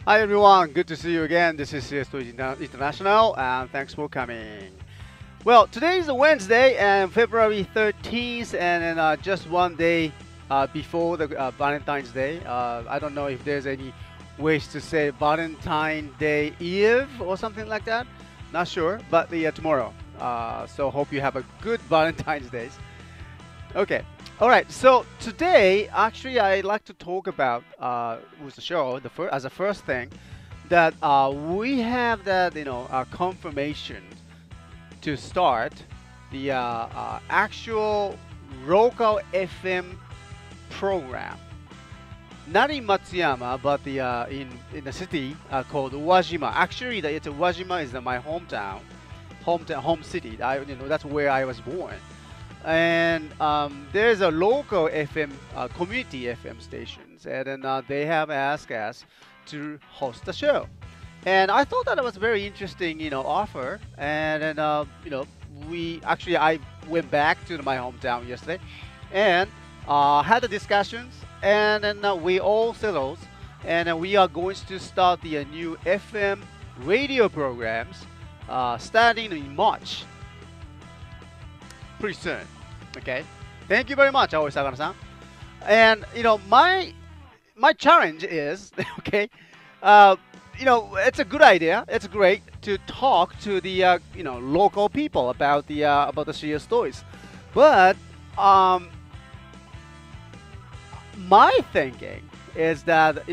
Hi everyone, good to see you again. This is CSTOYS International, and thanks for coming. Well, today is a Wednesday, and February 13th, and then just one day before the Valentine's Day. I don't know if there's any ways to say Valentine Day Eve or something like that. Not sure, but tomorrow. So hope you have a good Valentine's Day. Okay. All right. So today, actually, I'd like to talk about with the show as a first thing that we have that confirmation to start the actual local FM program. Not in Matsuyama, but in the city called Uwajima. Actually, Uwajima is my home city. That's where I was born. And there's a local FM, community FM stations, and then they have asked us to host the show. And I thought that it was very interesting, offer. And then, I went back to my hometown yesterday, and had the discussions, and then we all settled, and we are going to start the new FM radio programs starting in March. Pretty soon. Okay. Thank you very much, Aoi Sagana-san. And my challenge is okay. It's a good idea. It's great to talk to the local people about the CSTOYS, but my thinking is that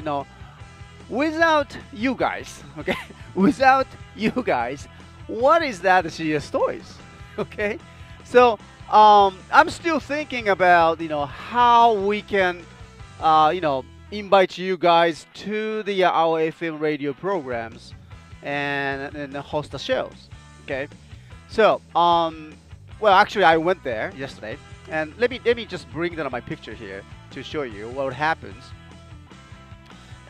without you guys, okay, without you guys, what is that CSTOYS? Okay, so I'm still thinking about how we can invite you guys to the our FM radio programs and host the shows. Okay, so well, actually I went there yesterday, and let me just bring down my picture here to show you what happens.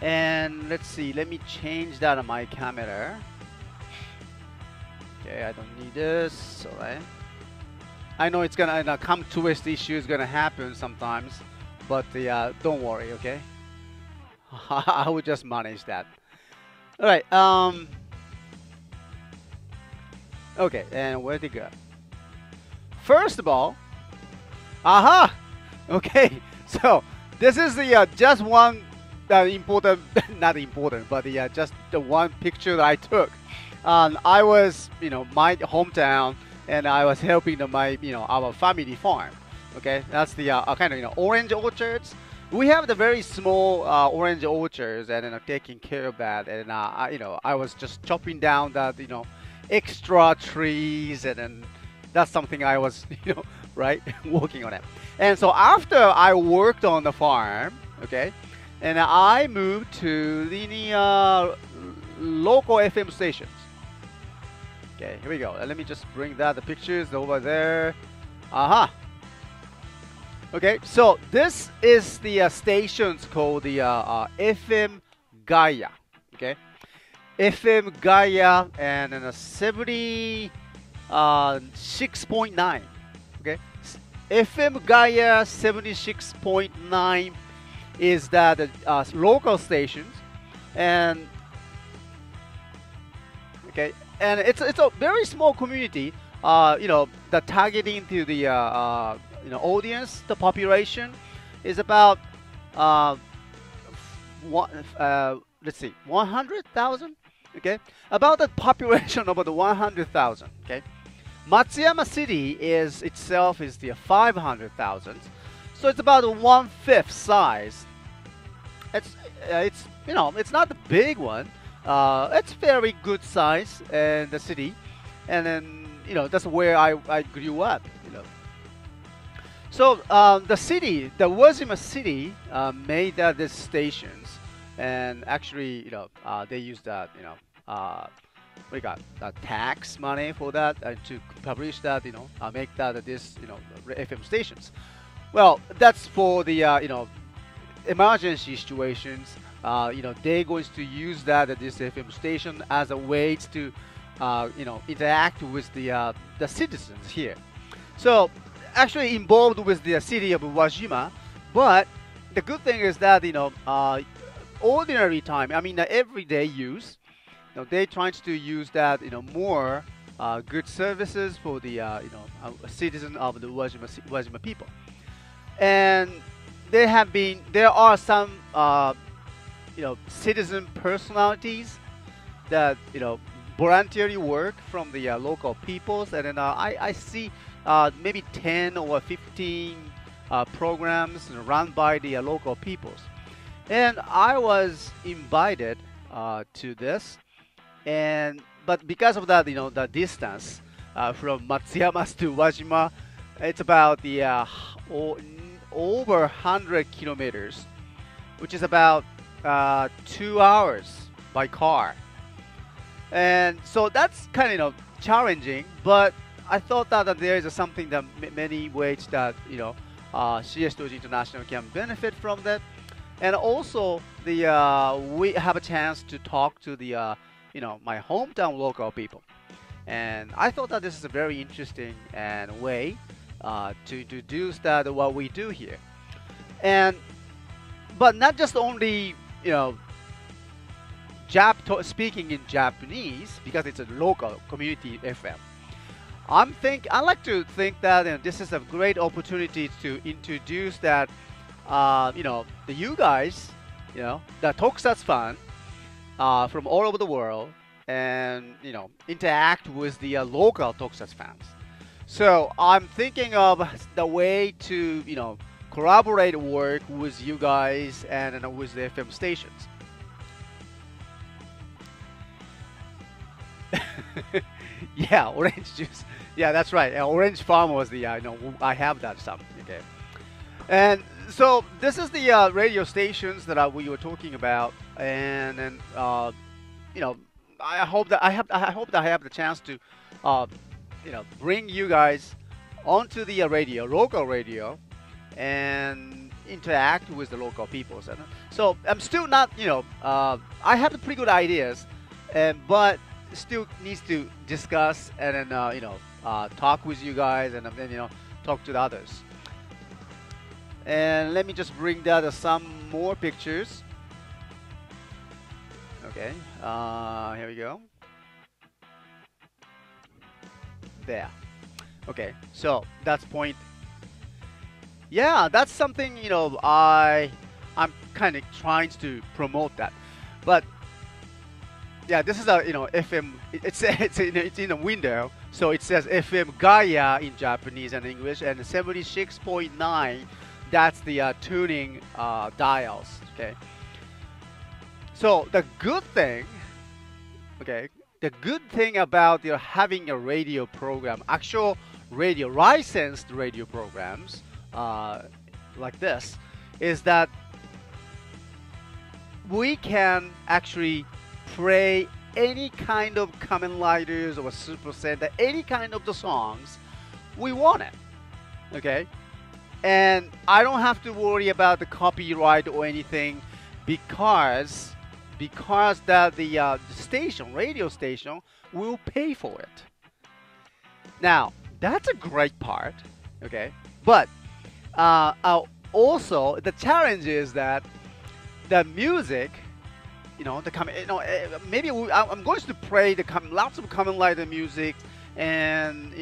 And let's see, let me change that on my camera. Okay, I don't need this. All right. I know it's gonna come twist issues gonna happen sometimes, but don't worry, okay? I will just manage that. All right. Okay, and where'd it go? First of all, aha. Okay, so this is the just one important, not important, but just the one picture that I took. I was, my hometown. And I was helping our family farm. Okay, that's the kind of orange orchards. We have the very small orange orchards, and taking care of that. And I was just chopping down that extra trees, and then that's something I was right working on it. And so after I worked on the farm, okay, and I moved to the local FM stations. Okay, here we go. Let me just bring the pictures over there. Aha. Okay, so this is the stations called the FM Gaia. Okay, FM Gaia, and then 76.9. Okay, FM Gaia 76.9 is the local stations, and okay. And it's a very small community. The targeting to the audience, the population is about let's see, 100,000. Okay, about the population of about 100,000. Okay, Matsuyama City itself is the 500,000, so it's about 1/5 size. It's it's not the big one. It's very good size in the city, and then that's where I grew up. So the city, the Uwajima city, made these stations, and actually they used that we got tax money for that to publish that make that this FM stations. Well, that's for the emergency situations. They're going to use that at this FM station as a way to, interact with the citizens here. So, actually involved with the city of Uwajima, but the good thing is that ordinary time, I mean the everyday use, they're trying to use that, more good services for the, citizen of the Wajima people. And there are some, citizen personalities that, voluntarily work from the local peoples, and then I see maybe 10 or 15 programs run by the local peoples. And I was invited to this, but because of that, the distance from Matsuyama to Wajima, it's about the over 100 kilometers, which is about 2 hours by car. And so that's kind of challenging, but I thought that there is something that many ways that CS2 International can benefit from that, and also we have a chance to talk to the my hometown local people, and I thought that this is a very interesting and way to introduce that what we do here, but not just only speaking in Japanese, because it's a local community FM. I like to think that this is a great opportunity to introduce that, you guys, the Tokusatsu fan from all over the world, and interact with the local Tokusatsu fans. So I'm thinking of the way to collaborate work with you guys and with the FM stations. Yeah, orange juice. Yeah, that's right. Orange farm was the I have that some. Okay, and so this is the radio stations that we were talking about, and then I hope that I have the chance to bring you guys onto the radio, local radio, and interact with the local people. So I'm still not I have pretty good ideas, but still needs to discuss and then talk with you guys, and then talk to the others. And let me just bring that some more pictures. Okay, here we go. There. Okay, so that's point. Yeah, that's something I'm kind of trying to promote that, but yeah, this is a FM. It's in a window, so it says FM Gaia in Japanese and English, and 76.9. That's the tuning dials. Okay. So the good thing about having a radio program, actual radio licensed radio programs like this, is that we can actually play any kind of Kamen Riders or Super Sentai, any kind of the songs we want it. Okay, and I don't have to worry about the copyright or anything, because that the radio station will pay for it. Now that's a great part. Okay, but also the challenge is that the music, maybe I'm going to play lots of Kamen Rider music and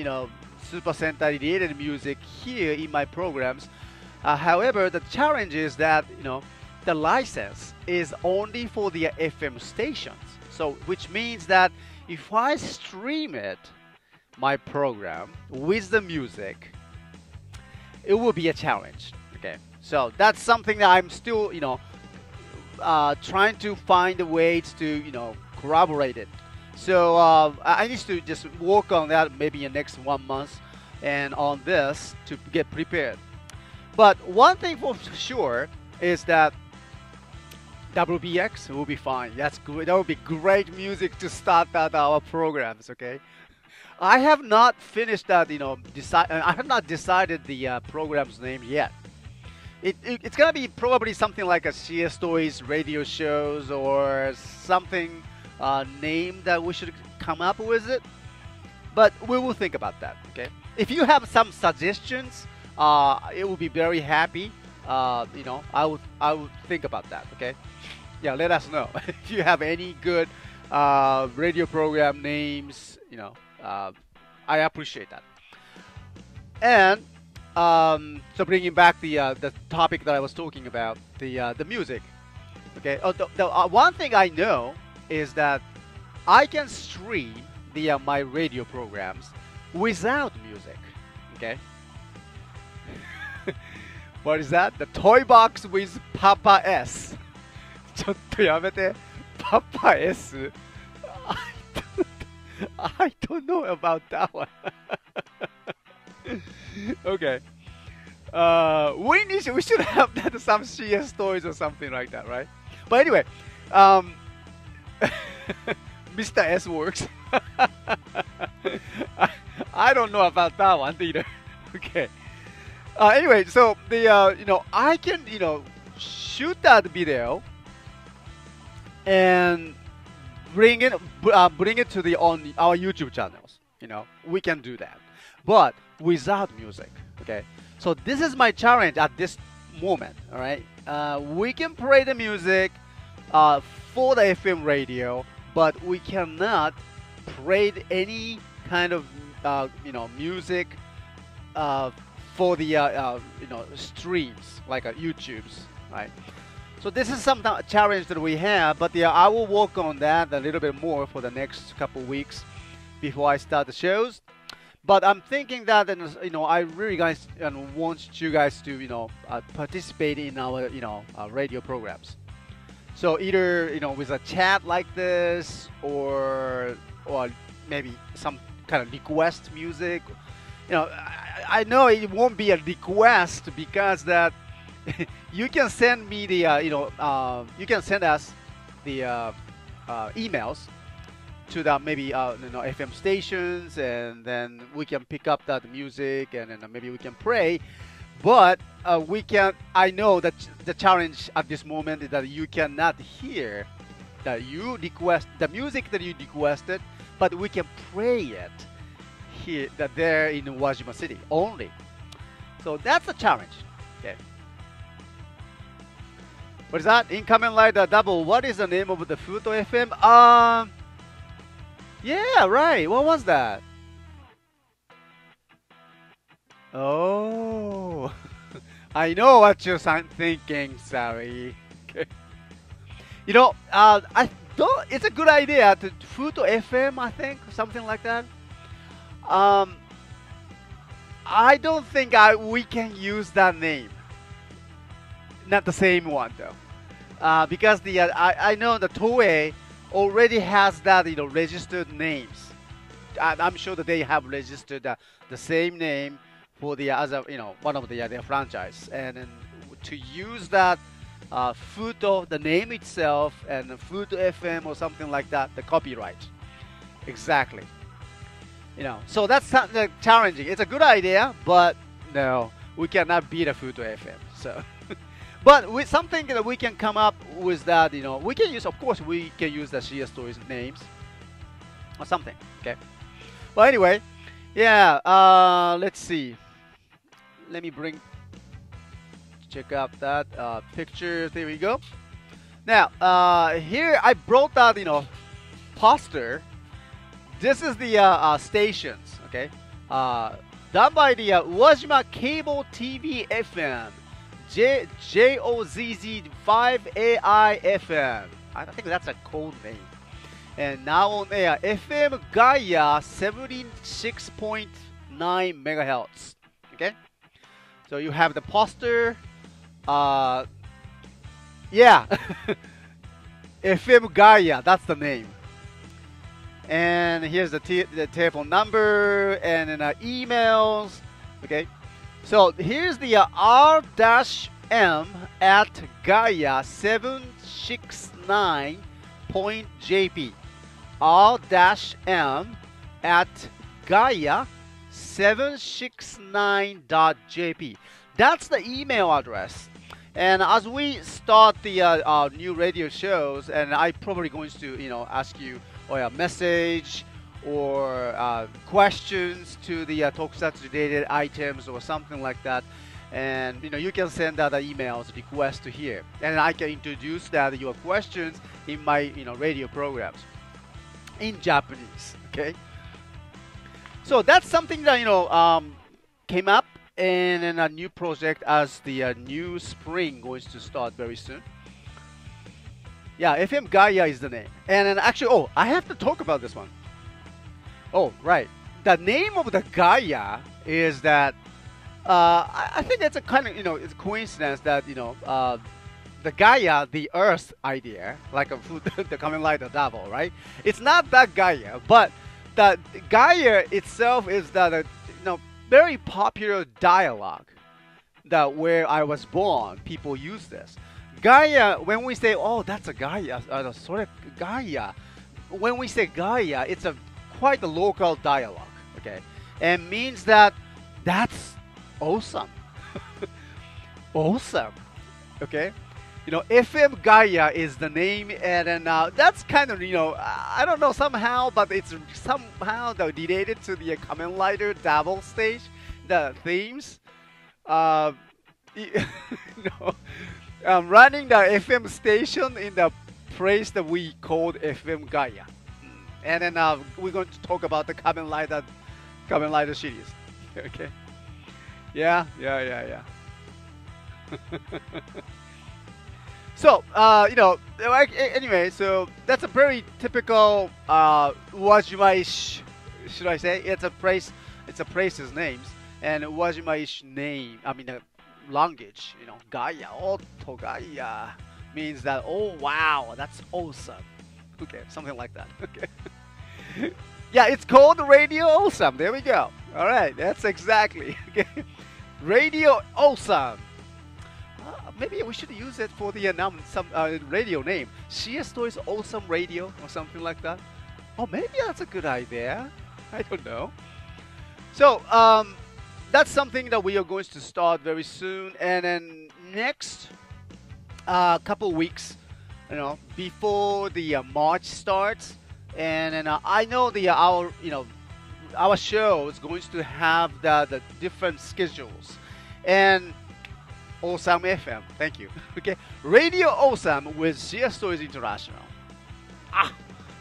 Super Sentai related music here in my programs. However, the challenge is that the license is only for the FM stations. So, which means that if I stream my program with the music, it will be a challenge. Okay, so that's something that I'm still trying to find ways to corroborate it. So I need to just work on that maybe in the next 1 month, and on this to get prepared. But one thing for sure is that WBX will be fine. That's good. That would be great music to start our programs. Okay, I have not finished that. I have not decided the program's name yet. It's gonna be probably something like a CSTOYS radio shows or something name that we should come up with it. But we will think about that. Okay. If you have some suggestions, it will be very happy. I would think about that. Okay. yeah, let us know if you have any good radio program names. I appreciate that. And so bringing back the topic that I was talking about, the music. Okay. Oh, the one thing I know is that I can stream the my radio programs without music. Okay. What is that? The toy box with Papa S. ちょっとやめて。Papa S. I don't know about that one. Okay. We should have that some CS toys or something like that, right? But anyway, Mr. S works. I don't know about that one either. Okay. Anyway, so the I can shoot that video and bring it to the on our YouTube channels. We can do that, but without music. Okay. So this is my challenge at this moment. All right. We can play the music for the FM radio, but we cannot play any kind of music for the streams like YouTube's, right? So this is some challenge that we have, but I will work on that a little bit more for the next couple weeks before I start the shows. But I'm thinking that I really want you guys to participate in our radio programs. So either with a chat like this, or maybe some kind of request music. I know it won't be a request because that you can send me the you can send us the emails to the maybe FM stations, and then we can pick up that music, and then maybe we can play. But we can. I know that the challenge at this moment is that you cannot hear the music that you requested, but we can play it here there in Wajima City only. So that's a challenge. Okay. What is that? Incoming light double. What is the name of the Futo FM? Yeah, right. What was that? Oh, I know what you're thinking, Sally. Okay. I don't. It's a good idea to Futo FM. I think something like that. I don't think we can use that name. Not the same one though, because I know the Toei already has that registered names. I'm sure that they have registered the same name for the other one of their franchise, and then to use that Futo, the name itself, and Futo FM or something like that, the copyright. Exactly. So that's challenging. It's a good idea, but no, we cannot beat a Futo FM. So. But with something that we can come up with that, we can use, of course, we can use the CSTOYS names or something, okay? Well, anyway, yeah, let's see. Let me check out that picture. There we go. Now, here I brought out, poster. This is the stations, okay? Done by the Uwajima Cable TV FM. JOZZ 5AI FM. I think that's a code name. And now on air, FM Gaia 76.9 megahertz. Okay? So you have the poster. Yeah. FM Gaia, that's the name. And here's the telephone number and then emails. Okay? So here's the R-M at Gaia769.jp. R-M at Gaia769.jp. That's the email address. And as we start the new radio shows, and I'm probably going to ask you a message or questions to the Tokusatsu related items or something like that. and you can send out the emails request to here, and I can introduce that your questions in my radio programs in Japanese. Okay, so that's something that came up in a new project as the new spring going to start very soon. Yeah, FM Gaia is the name. And then actually, oh, I have to talk about this one. Oh, right. The name of the Gaia is that, I think it's a kind of, it's a coincidence that, the Gaia, the Earth idea, like the Kamen Rider Double, right? It's not that Gaia, but the Gaia itself is that, very popular dialogue that where I was born, people use this. Gaia, when we say, oh, that's a Gaia, sort of Gaia. When we say Gaia, it's quite a local dialogue, okay? And means that that's awesome. Awesome, okay? FM Gaia is the name, and then that's kind of, I don't know somehow, but it's somehow related to the Kamen Rider Double stage, the themes. Running the FM station in the place that we called FM Gaia. And then we're going to talk about the Kamen Rider series. Okay. Yeah. So, anyway, so that's a very typical Wajimaish, should I say? It's a place's names. And Wajimaish name, language, Gaia, Otto Gaia means that, oh wow, that's awesome. Okay, something like that. Okay. Yeah, it's called Radio Awesome. There we go. All right, that's exactly. Okay. Radio Awesome. Maybe we should use it for the some radio name. CSTOYS Awesome Radio or something like that. Oh, maybe that's a good idea. I don't know. So, that's something that we are going to start very soon, and then next couple weeks, before the March starts, and then I know our show is going to have the different schedules, and Awesome FM, thank you. Okay, Radio Awesome with CSTOYS International.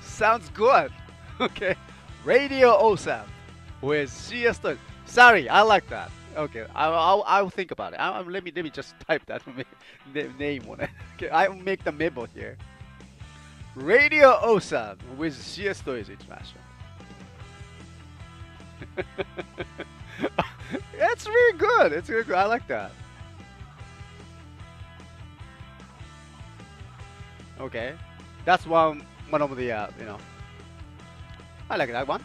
Sounds good. Okay, Radio Awesome with CSTOYS. Sorry, I like that. Okay, I'll think about it. Let me just type that name on it. Okay, I'll make the memo here. Radio Awesome with CSTOYS International. It's really good. It's really good. I like that. Okay, that's one of the I like that one.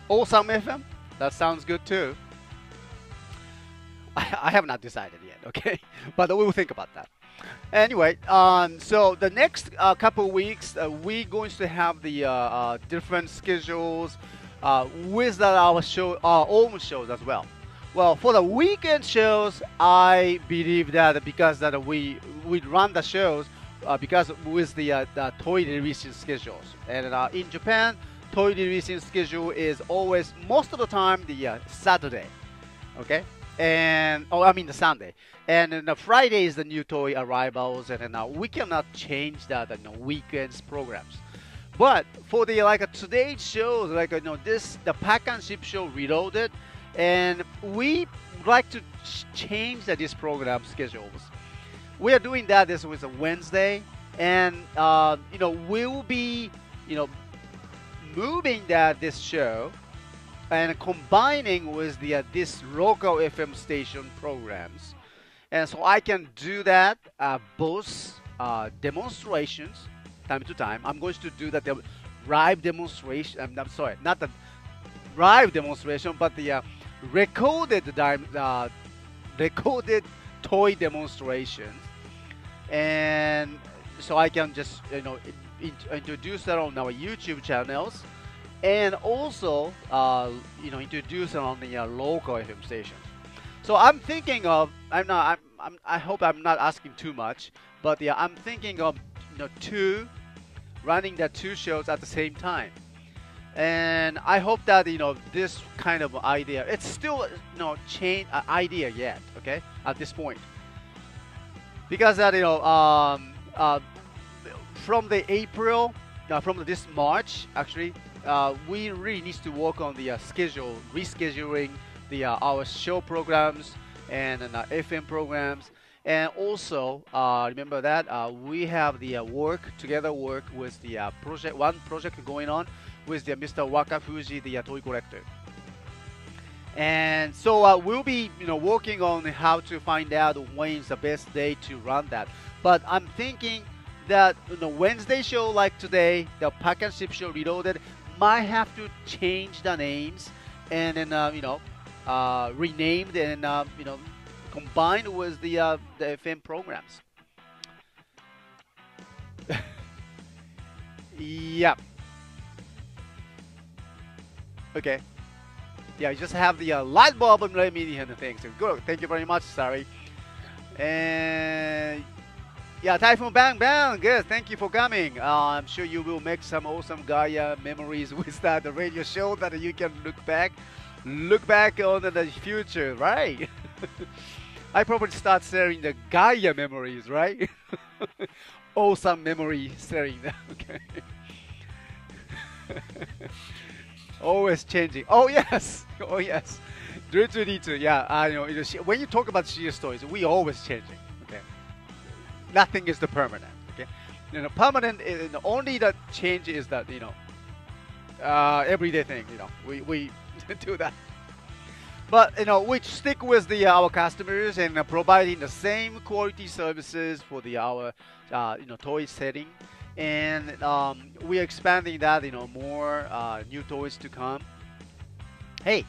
Awesome FM. That sounds good too. I have not decided yet, okay? But we will think about that. Anyway, so the next couple weeks, we're going to have the different schedules with our own shows as well. Well, for the weekend shows, I believe that because that we run the shows because with the toy releasing schedules, and in Japan, toy releasing schedule is always most of the time the Saturday, okay, and the Sunday, and then the Friday is the new toy arrivals, and then we cannot change the weekends programs. But for the today's shows, the Pack and Ship show Reloaded, and we like to change this program schedules. We are doing that. This was a Wednesday, and we'll be moving this show and combining with this local FM station programs, and so I can do that both demonstrations time to time. I'm going to do the live demonstration. I'm sorry, not the live demonstration, but the recorded toy demonstrations, and so I can just introduce that on our YouTube channels, and also introduce it on the local FM stations. So I'm thinking of I hope I'm not asking too much, but I'm thinking of running the two shows at the same time. And I hope that this kind of idea, it's still change idea yet, okay? at this point, because that from the April, from this March actually, we really need to work on the rescheduling the our show programs and FM programs, and also remember that we have the work with the project going on with the Mr. Wakafuji, the toy collector. And so we'll be working on how to find out when's the best day to run that. But I'm thinking that Wednesday show like today, the Pack and Ship show Reloaded, might have to change the names and then renamed and combined with the FM programs. Yeah. Okay. Yeah, you just have the light bulb and let me and the things. So good. Thank you very much, Sari. And yeah, Typhoon Bang Bang. Good. Thank you for coming. I'm sure you will make some awesome Gaia memories with that the radio show that you can look back on the future, right? I probably start sharing the Gaia memories, right? Awesome memory sharing. Okay. Always changing. Oh yes, oh yes. D2D2. Yeah, I know. When you talk about CSTOYS, we always changing. Okay. Nothing is the permanent. Okay. Permanent is only the change is that everyday thing. We do that. But we stick with our customers and providing the same quality services for our toy setting. And we're expanding that, more new toys to come. Hey,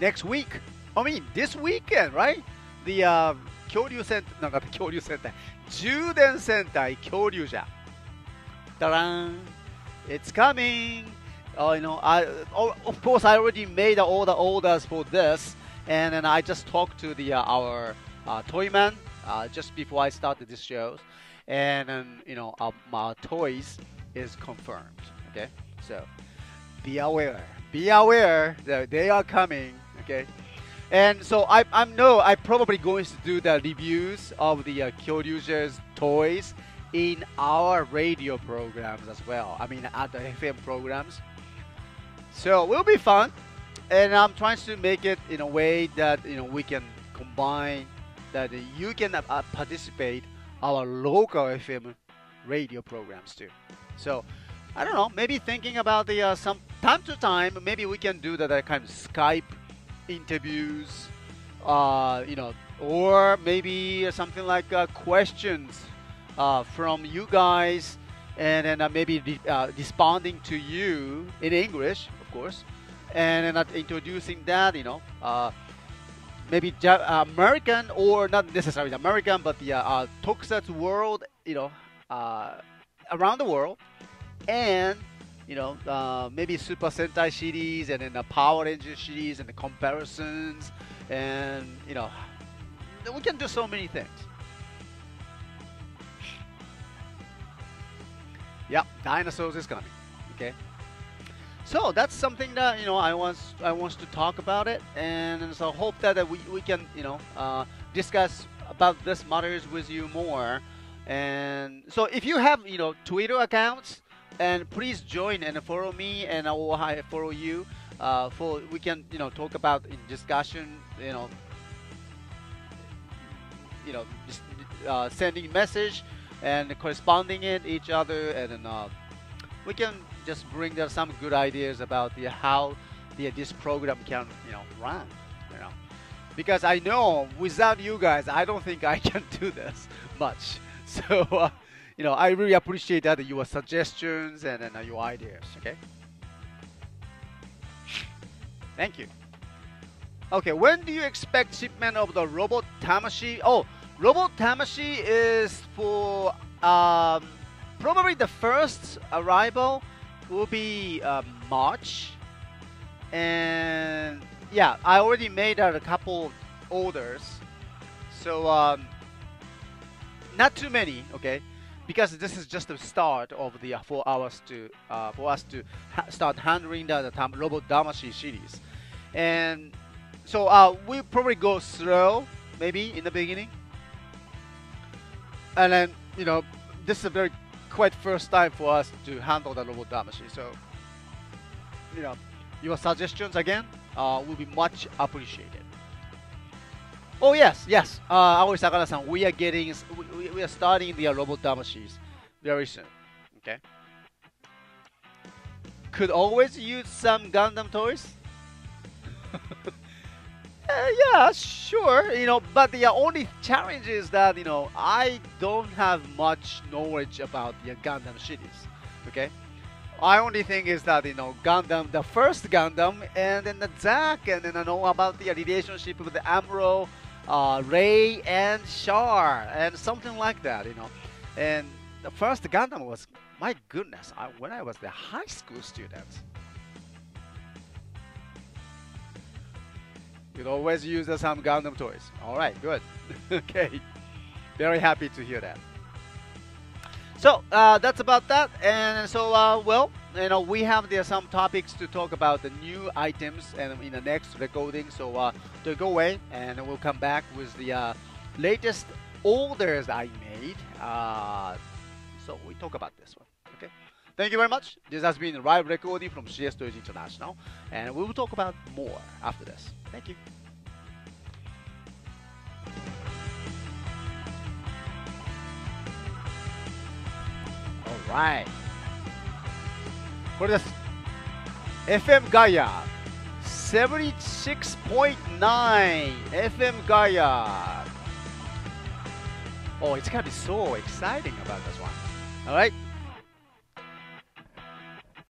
next week, this weekend, right? The Kyoryu Center, no, not the Kyoryu Center, Juden Sentai Kyoryuja. Ta-da! It's coming. Of course, I already made all the orders for this, and then I just talked to our toy man just before I started this show. And my toys is confirmed. Okay, so be aware that they are coming. Okay, and so I'm probably going to do the reviews of the Kyoryuja's toys in our radio programs as well. At the FM programs. So it will be fun, and I'm trying to make it in a way that we can combine that you can participate our local FM radio programs too. So I don't know, maybe thinking about the some time to time, maybe we can do that kind of Skype interviews, or maybe something like questions from you guys, and then maybe responding to you in English, of course, and then introducing that, maybe American, or not necessarily American, but the Tokusatsu world, around the world, and maybe Super Sentai series, and then the Power Ranger series, and the comparisons, and we can do so many things. Yeah, dinosaurs is coming. Okay. So that's something that I want to talk about it, and so hope that we can discuss about this matters with you more. And so if you have Twitter accounts, and please join and follow me, and I will follow you. We can talk about in discussion, sending message and corresponding it each other, and then we can just bring there some good ideas about how this program can run, because I know without you guys I don't think I can do this much. So I really appreciate that your suggestions and your ideas. Okay, thank you. Okay, when do you expect shipment of the Robot Tamashi? Oh, Robot Tamashi is for probably the first arrival will be March, and yeah, I already made a couple orders, so not too many, okay, because this is just the start of the for us to start handling the Robot Tamashi series, and so we probably go slow maybe in the beginning. And then, this is a very quite first time for us to handle the robot damacy. So, your suggestions again will be much appreciated. Oh yes, yes. Aoi Sakana-san, we are starting the robot damacies very soon. Okay. Could always use some Gundam toys. Yeah, sure. But the only challenge is that I don't have much knowledge about the Gundam series. Okay. I only think is that Gundam, the first Gundam, and then the Zack, and then I know about the relationship with the Amuro, Ray, and Char, and something like that. And the first Gundam was, my goodness, when I was the high school student. You'd always use some Gundam toys. All right, good. Okay, very happy to hear that. So that's about that. And so, well, we have there some topics to talk about the new items and in the next recording. So don't go away, and we'll come back with the latest orders I made. So we talk about this one. Okay. Thank you very much. This has been a live recording from CSTOYS International, and we will talk about more after this. Thank you. All right. これです。FM Gaia 76.9 FM Gaia. Oh, it's gonna be so exciting about this one. All right.